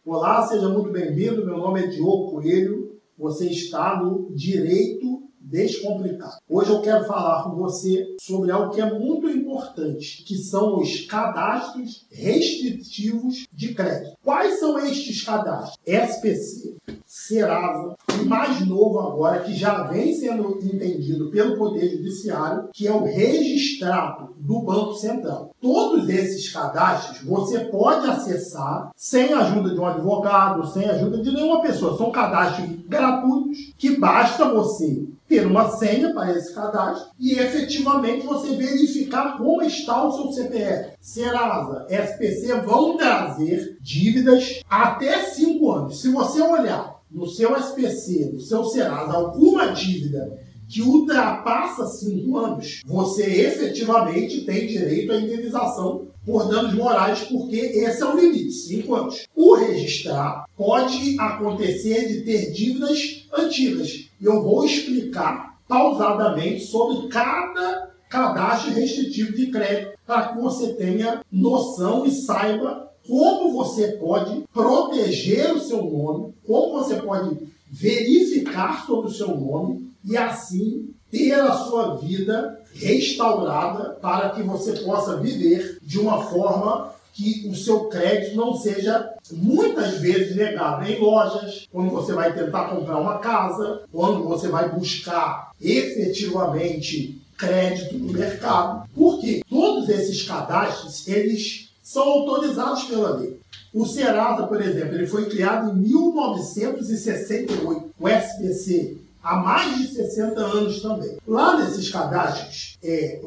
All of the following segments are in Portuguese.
Olá, seja muito bem-vindo. Meu nome é Diogo Coelho. Você está no Direito Descomplicado. Hoje eu quero falar com você sobre algo que é muito importante, que são os cadastros restritivos de crédito. Quais são estes cadastros? SPC, Serasa e mais novo agora, que já vem sendo entendido pelo Poder Judiciário, que é o registrado do Banco Central. Todos esses cadastros você pode acessar sem a ajuda de um advogado, sem a ajuda de nenhuma pessoa. São cadastros gratuitos que basta você ter uma senha para esse cadastro e efetivamente você verificar como está o seu CPF. Serasa, SPC vão trazer dívidas até 5 anos. Se você olhar no seu SPC, no seu Serasa, alguma dívida que ultrapassa 5 anos, você efetivamente tem direito à indenização por danos morais, porque esse é o limite, 5 anos. O registrar pode acontecer de ter dívidas antigas. E eu vou explicar pausadamente sobre cada cadastro restritivo de crédito para que você tenha noção e saiba como você pode proteger o seu nome, como você pode verificar sobre o seu nome e assim ter a sua vida restaurada para que você possa viver de uma forma que o seu crédito não seja muitas vezes negado em lojas, quando você vai tentar comprar uma casa, quando você vai buscar efetivamente crédito no mercado. Por quê? Todos esses cadastros, eles são autorizados pela lei. O Serasa, por exemplo, ele foi criado em 1968, o SPC, há mais de 60 anos também. Lá nesses cadastros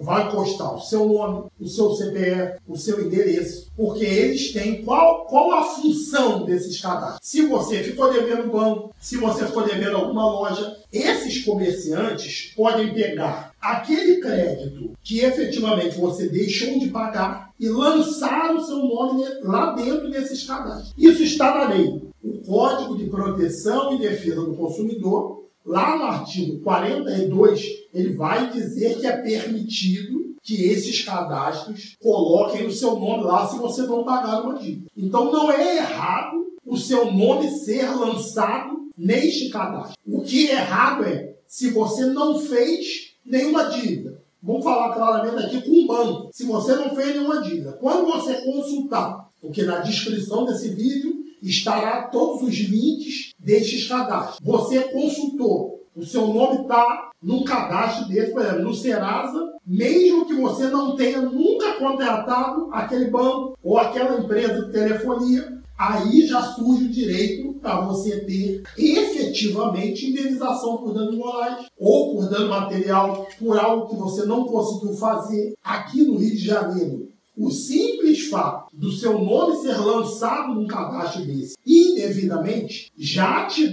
vai constar o seu nome, o seu CPF, o seu endereço, porque eles têm qual a função desses cadastros. Se você ficou devendo banco, se você ficou devendo alguma loja, esses comerciantes podem pegar aquele crédito que efetivamente você deixou de pagar e lançar o seu nome lá dentro desses cadastros. Isso está na lei. O Código de Proteção e Defesa do Consumidor, lá no artigo 42, ele vai dizer que é permitido que esses cadastros coloquem o seu nome lá se você não pagar uma dívida. Então não é errado o seu nome ser lançado neste cadastro. O que é errado é se você não fez nenhuma dívida. Vamos falar claramente aqui com o banco. Se você não fez nenhuma dívida, quando você consultar, porque na descrição desse vídeo estará todos os links destes cadastros. Você consultou, o seu nome está num cadastro desse, por exemplo, no Serasa, mesmo que você não tenha nunca contratado aquele banco ou aquela empresa de telefonia, aí já surge o direito para você ter efetivamente indenização por danos morais ou por dano material por algo que você não conseguiu fazer. Aqui no Rio de Janeiro, o simples fato do seu nome ser lançado num cadastro desse indevidamente já te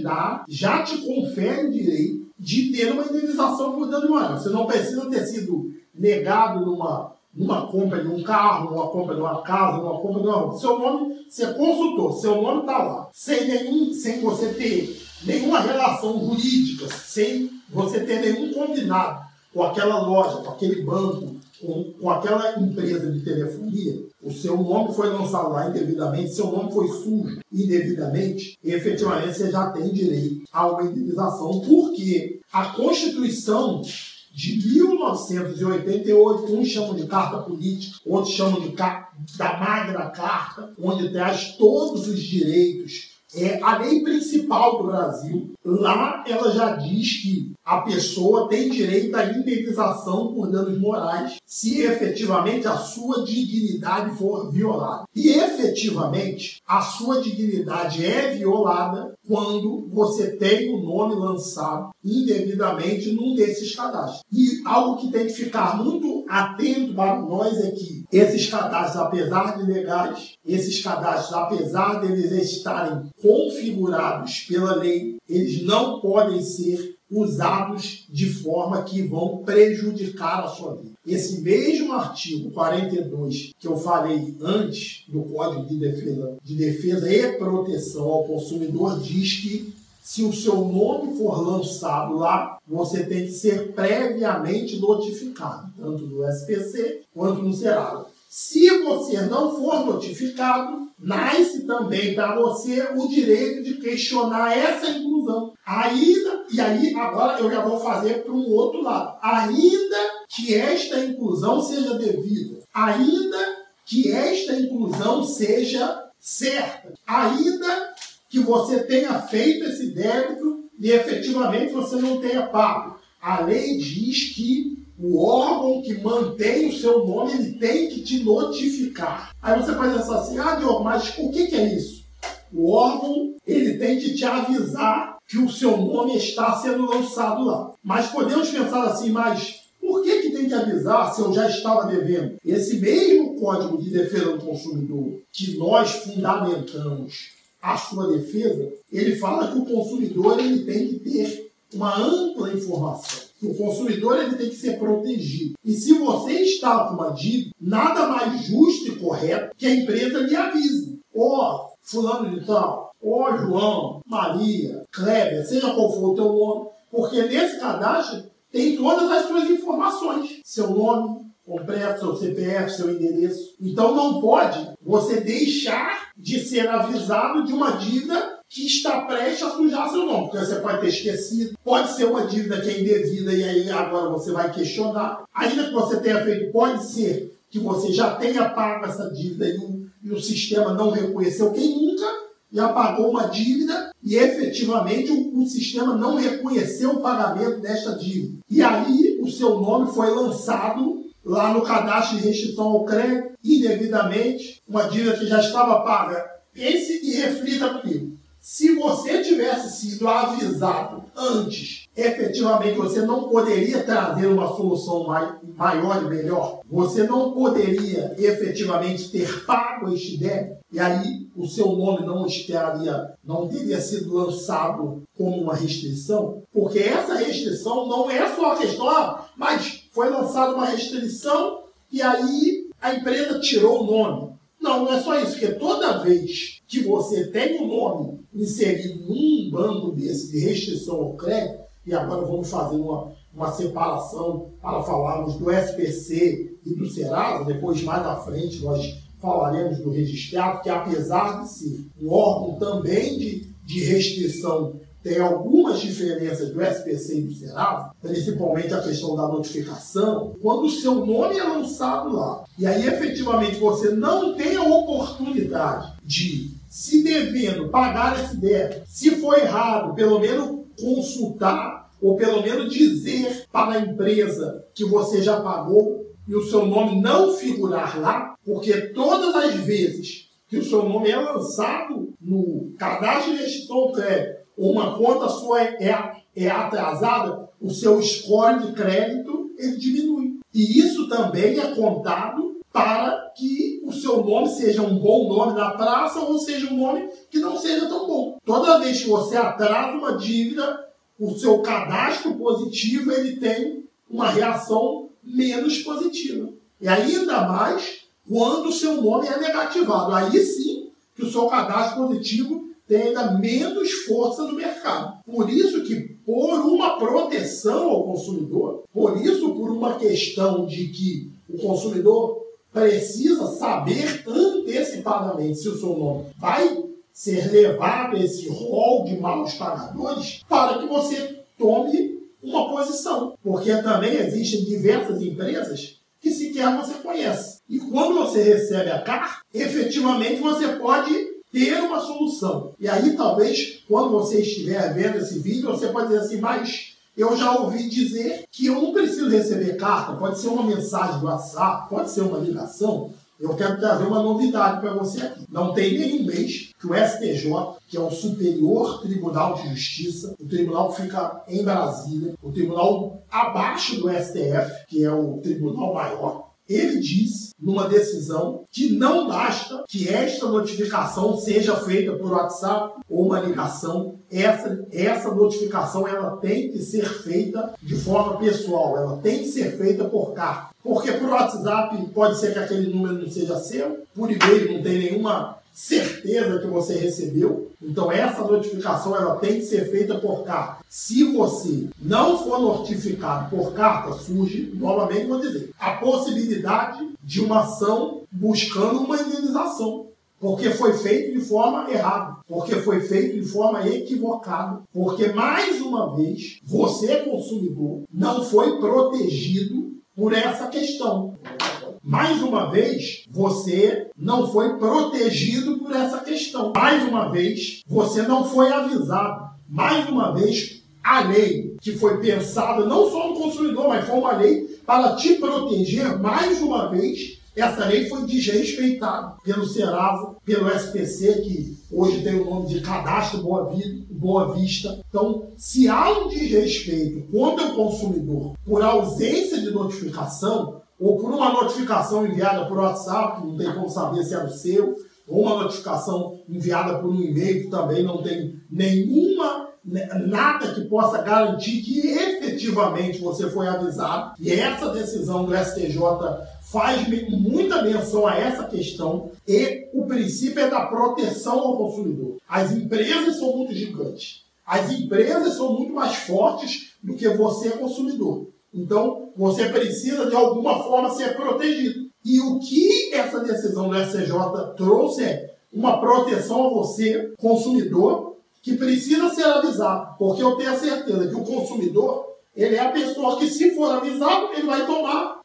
confere o direito de ter uma indenização por dano moral. Você não precisa ter sido negado numa compra de um carro, numa compra de uma casa, numa compra de uma roupa. Seu nome, você consultou, seu nome está lá. Sem você ter nenhuma relação jurídica, sem você ter nenhum combinado com aquela loja, com aquele banco, com aquela empresa de telefonia, o seu nome foi lançado lá indevidamente, seu nome foi sujo indevidamente, efetivamente você já tem direito a uma indenização, porque a Constituição de 1988, uns chamam de Carta Política, outros chamam da Magna Carta, onde traz todos os direitos. É a lei principal do Brasil. Lá ela já diz que a pessoa tem direito à indenização por danos morais se efetivamente a sua dignidade for violada. E efetivamente a sua dignidade é violada quando você tem o nome lançado indevidamente num desses cadastros. E algo que tem que ficar muito atento para nós é que esses cadastros, apesar de legais, esses cadastros, apesar de eles estarem configurados pela lei, eles não podem ser usados de forma que vão prejudicar a sua vida. Esse mesmo artigo 42 que eu falei antes do Código de Defesa e Proteção ao Consumidor diz que se o seu nome for lançado lá, você tem que ser previamente notificado, tanto no SPC quanto no Serasa. Se você não for notificado, nasce também para você o direito de questionar essa inclusão. E aí agora eu já vou fazer para um outro lado. Ainda que esta inclusão seja devida, ainda que esta inclusão seja certa, ainda que você tenha feito esse débito e efetivamente você não tenha pago, a lei diz que o órgão que mantém o seu nome, ele tem que te notificar. Aí você pode pensar assim, Diogo, mas o que é isso? O órgão, ele tem que te avisar que o seu nome está sendo lançado lá. Mas podemos pensar assim, mas por que tem que avisar se eu já estava devendo? Esse mesmo Código de Defesa do Consumidor que nós fundamentamos a sua defesa, ele fala que o consumidor ele tem que ter uma ampla informação. O consumidor ele tem que ser protegido. E se você está com uma dívida, nada mais justo e correto que a empresa lhe avise. Fulano de tal, João, Maria, Kleber, seja qual for o teu nome, porque nesse cadastro tem todas as suas informações. Seu nome completo, seu CPF, seu endereço. Então não pode você deixar de ser avisado de uma dívida que está prestes a sujar seu nome. Porque você pode ter esquecido, pode ser uma dívida que é indevida e aí agora você vai questionar. Ainda que você tenha feito, pode ser que você já tenha pago essa dívida e o sistema não reconheceu. Quem nunca já pagou uma dívida e efetivamente o sistema não reconheceu o pagamento desta dívida. E aí o seu nome foi lançado lá no cadastro de restrição ao crédito, indevidamente, uma dívida que já estava paga. Pense e reflita comigo. Se você tivesse sido avisado antes, efetivamente você não poderia trazer uma solução maior e melhor. Você não poderia efetivamente ter pago este débito. E aí o seu nome não teria sido lançado como uma restrição. Porque essa restrição não é só a questão, mas foi lançada uma restrição e aí a empresa tirou o nome. Não é só isso, porque toda vez que você tem um nome inserido num banco desse de restrição ao crédito, e agora vamos fazer uma separação para falarmos do SPC e do Serasa, depois mais à frente nós falaremos do registrado, que apesar de ser um órgão também de restrição, tem algumas diferenças do SPC e do Serasa, principalmente a questão da notificação. Quando o seu nome é lançado lá, e aí efetivamente você não tem a oportunidade de, se devendo, pagar esse débito, se for errado, pelo menos consultar, ou pelo menos dizer para a empresa que você já pagou, e o seu nome não figurar lá, porque todas as vezes que o seu nome é lançado no cadastro de restrição ao crédito, uma conta sua é atrasada, o seu score de crédito ele diminui. E isso também é contado para que o seu nome seja um bom nome na praça ou seja um nome que não seja tão bom. Toda vez que você atrasa uma dívida, o seu cadastro positivo ele tem uma reação menos positiva. E ainda mais quando o seu nome é negativado. Aí sim que o seu cadastro positivo tem ainda menos força no mercado. Por isso que, por uma proteção ao consumidor, por uma questão de que o consumidor precisa saber antecipadamente se o seu nome vai ser levado a esse rol de maus pagadores, para que você tome uma posição. Porque também existem diversas empresas que sequer você conhece. E quando você recebe a carta, efetivamente você pode ter uma solução. E aí, talvez, quando você estiver vendo esse vídeo, você pode dizer assim, mas eu já ouvi dizer que eu não preciso receber carta, pode ser uma mensagem do WhatsApp, pode ser uma ligação. Eu quero trazer uma novidade para você aqui. Não tem nenhum mês que o STJ, que é o Superior Tribunal de Justiça, o tribunal que fica em Brasília, o tribunal abaixo do STF, que é o tribunal maior, ele diz, numa decisão, que não basta que esta notificação seja feita por WhatsApp ou uma ligação. Essa notificação ela tem que ser feita de forma pessoal, ela tem que ser feita por carta. Porque por WhatsApp pode ser que aquele número não seja seu, por e-mail não tem nenhuma certeza que você recebeu. Então essa notificação ela tem que ser feita por carta. Se você não for notificado por carta, surge, novamente vou dizer, a possibilidade de uma ação buscando uma indenização. Porque foi feito de forma errada, porque foi feito de forma equivocada, porque, mais uma vez, você, consumidor, não foi protegido por essa questão. Mais uma vez, você não foi protegido por essa questão. Mais uma vez, você não foi avisado. Mais uma vez, a lei que foi pensada não só no consumidor, mas foi uma lei para te proteger, mais uma vez, essa lei foi desrespeitada pelo Serasa, pelo SPC, que hoje tem o nome de Cadastro Boa Vista. Então, se há um desrespeito contra o consumidor por ausência de notificação, ou por uma notificação enviada por WhatsApp, que não tem como saber se é o seu, ou uma notificação enviada por um e-mail, que também não tem nada que possa garantir que efetivamente você foi avisado. E essa decisão do STJ faz muita menção a essa questão, e o princípio é da proteção ao consumidor. As empresas são muito gigantes. As empresas são muito mais fortes do que você, consumidor. Então, você precisa, de alguma forma, ser protegido. E o que essa decisão do STJ trouxe é uma proteção a você, consumidor, que precisa ser avisado. Porque eu tenho a certeza que o consumidor, ele é a pessoa que, se for avisado, ele vai tomar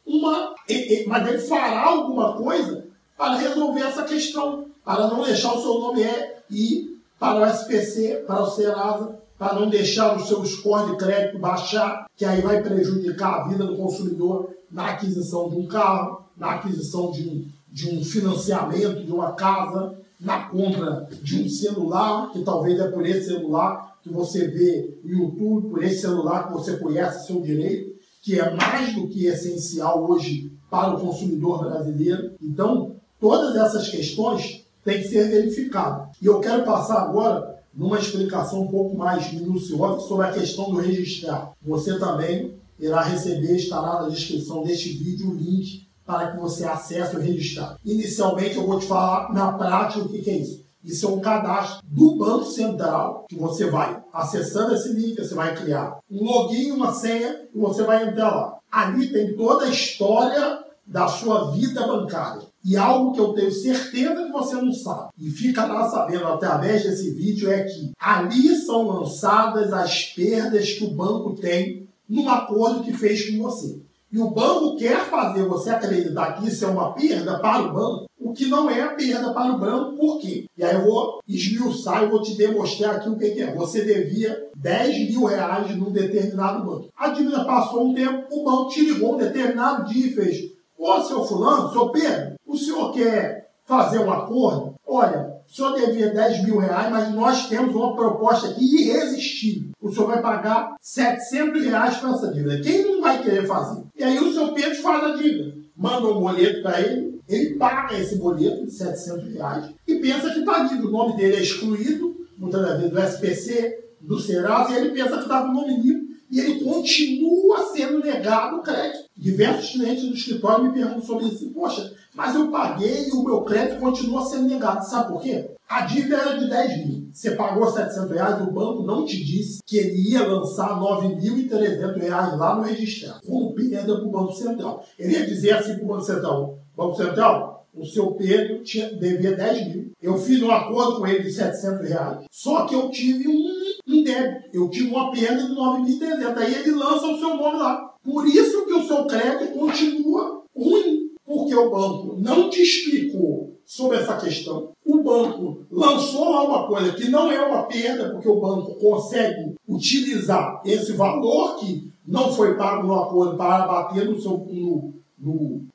mas ele fará alguma coisa para resolver essa questão, para não deixar o seu nome ir para o SPC, para o Serasa, para não deixar o seu score de crédito baixar, que aí vai prejudicar a vida do consumidor na aquisição de um carro, na aquisição de um financiamento de uma casa, na compra de um celular, que talvez é por esse celular que você vê no YouTube, por esse celular que você conhece seu direito, que é mais do que essencial hoje para o consumidor brasileiro. Então, todas essas questões têm que ser verificadas. E eu quero passar agora numa explicação um pouco mais minuciosa sobre a questão do registrar. Você também irá receber, estará na descrição deste vídeo, o link para que você acesse o registrar. Inicialmente, eu vou te falar na prática o que é isso. Isso é um cadastro do Banco Central, que você vai, acessando esse link, você vai criar um login, uma senha, e você vai entrar lá. Ali tem toda a história da sua vida bancária. E algo que eu tenho certeza que você não sabe, e ficará sabendo através desse vídeo, é que ali são lançadas as perdas que o banco tem num acordo que fez com você. E o banco quer fazer você acreditar que isso é uma perda para o banco, o que não é perda para o banco. Por quê? E aí eu vou esmiuçar e vou te demonstrar aqui o que é. Você devia R$10.000 num determinado banco. A dívida passou um tempo, o banco te ligou um determinado dia e fez: ô, seu fulano, seu Pedro, o senhor quer fazer um acordo? Olha, o senhor devia R$10.000, mas nós temos uma proposta aqui irresistível. O senhor vai pagar R$700 para essa dívida. Quem não vai querer fazer? E aí o seu Pedro faz a dívida. Manda um boleto para ele paga esse boleto de R$700 e pensa que está livre. O nome dele é excluído, muitas das vezes do SPC, do Serasa, e ele pensa que está com o nome limpo, e ele continua sendo negado o crédito. Diversos clientes do escritório me perguntam sobre isso. Poxa, mas eu paguei e o meu crédito continua sendo negado. Sabe por quê? A dívida era de 10 mil. Você pagou R$700, o banco não te disse que ele ia lançar R$9.300 lá no registrado, como perda para o Banco Central. Ele ia dizer assim para o Banco Central: Banco Central, o seu Pedro devia 10 mil. Eu fiz um acordo com ele de R$700. Só que eu tive um débito. Eu tive uma perda de 9.300. Aí ele lança o seu nome lá. Por isso que o seu crédito continua ruim. Porque o banco não te explicou sobre essa questão. O banco lançou lá uma coisa que não é uma perda, porque o banco consegue utilizar esse valor que não foi pago no acordo para bater no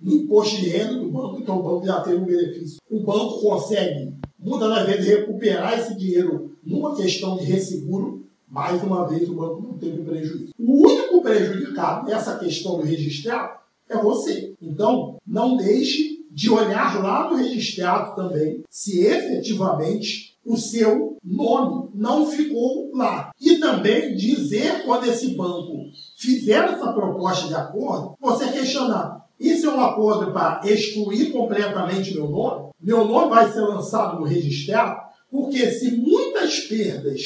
imposto de renda do banco. Então o banco já teve um benefício. O banco consegue, muitas das vezes, recuperar esse dinheiro numa questão de resseguro. Mais uma vez, o banco não teve prejuízo. O único prejudicado nessa questão do registrado é você. Então, não deixe de olhar lá no registrado também se efetivamente o seu nome não ficou lá. E também dizer, quando esse banco fizer essa proposta de acordo, você questionar: isso é um acordo para excluir completamente meu nome? Meu nome vai ser lançado no registrado? Porque se muitas perdas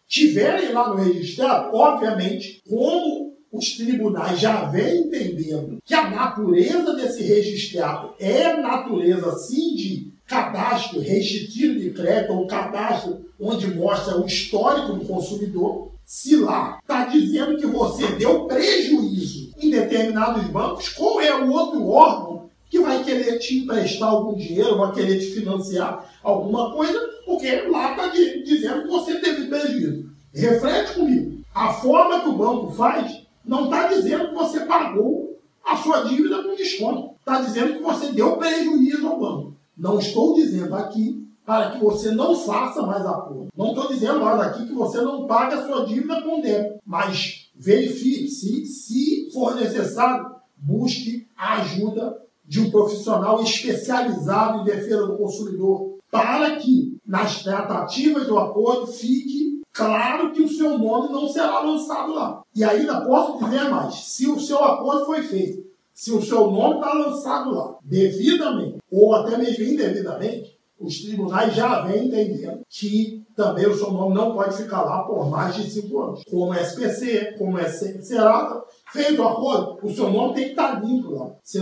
tiverem lá no registrado, obviamente, como os tribunais já vêm entendendo que a natureza desse registrado é natureza, sim, de cadastro restritivo de crédito ou cadastro onde mostra o histórico do consumidor, se lá está dizendo que você deu prejuízo em determinados bancos, qual é o outro órgão que vai querer te emprestar algum dinheiro, vai querer te financiar alguma coisa, porque lá está dizendo que você teve prejuízo. Reflete comigo. A forma que o banco faz não está dizendo que você pagou a sua dívida com desconto. Está dizendo que você deu prejuízo ao banco. Não estou dizendo aqui para que você não faça mais acordo. Não estou dizendo mais aqui que você não pague a sua dívida com débito. Mas verifique, se for necessário, busque a ajuda de um profissional especializado em defesa do consumidor, para que nas tratativas do acordo fique claro que o seu nome não será lançado lá. E ainda posso dizer mais, se o seu acordo foi feito, se o seu nome está lançado lá devidamente, ou até mesmo indevidamente, os tribunais já vêm entendendo que também o seu nome não pode ficar lá por mais de 5 anos. Como SPC, como Serasa, fez o acordo, o seu nome tem que estar limpo lá. Você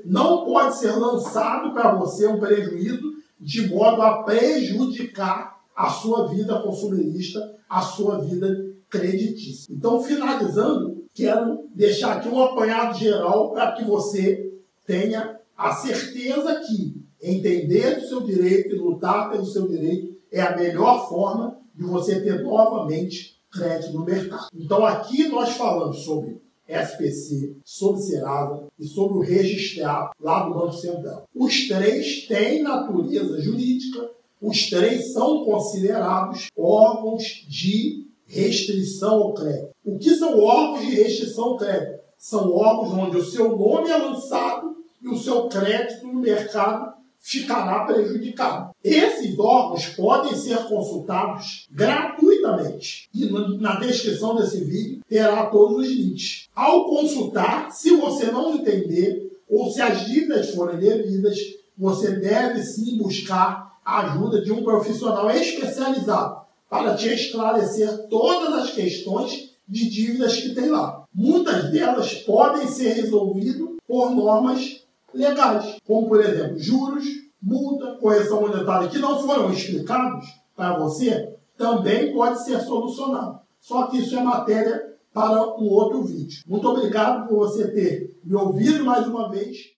não pode ser lançado para você um prejuízo de modo a prejudicar a sua vida consumerista, a sua vida creditícia. Então, finalizando, quero deixar aqui um apanhado geral para que você tenha a certeza que entender do seu direito e lutar pelo seu direito é a melhor forma de você ter novamente crédito no mercado. Então, aqui nós falamos sobre SPC, sobre Serasa e sobre o registrar lá do Banco Central. Os três têm natureza jurídica, os três são considerados órgãos de restrição ao crédito. O que são órgãos de restrição ao crédito? São órgãos onde o seu nome é lançado e o seu crédito no mercado ficará prejudicado. Esses órgãos podem ser consultados gratuitamente. E na descrição desse vídeo terá todos os links. Ao consultar, se você não entender ou se as dívidas forem devidas, você deve sim buscar a ajuda de um profissional especializado para te esclarecer todas as questões de dívidas que tem lá. Muitas delas podem ser resolvidas por normas legais, como, por exemplo, juros, multa, correção monetária, que não foram explicados para você, também pode ser solucionado. Só que isso é matéria para um outro vídeo. Muito obrigado por você ter me ouvido mais uma vez.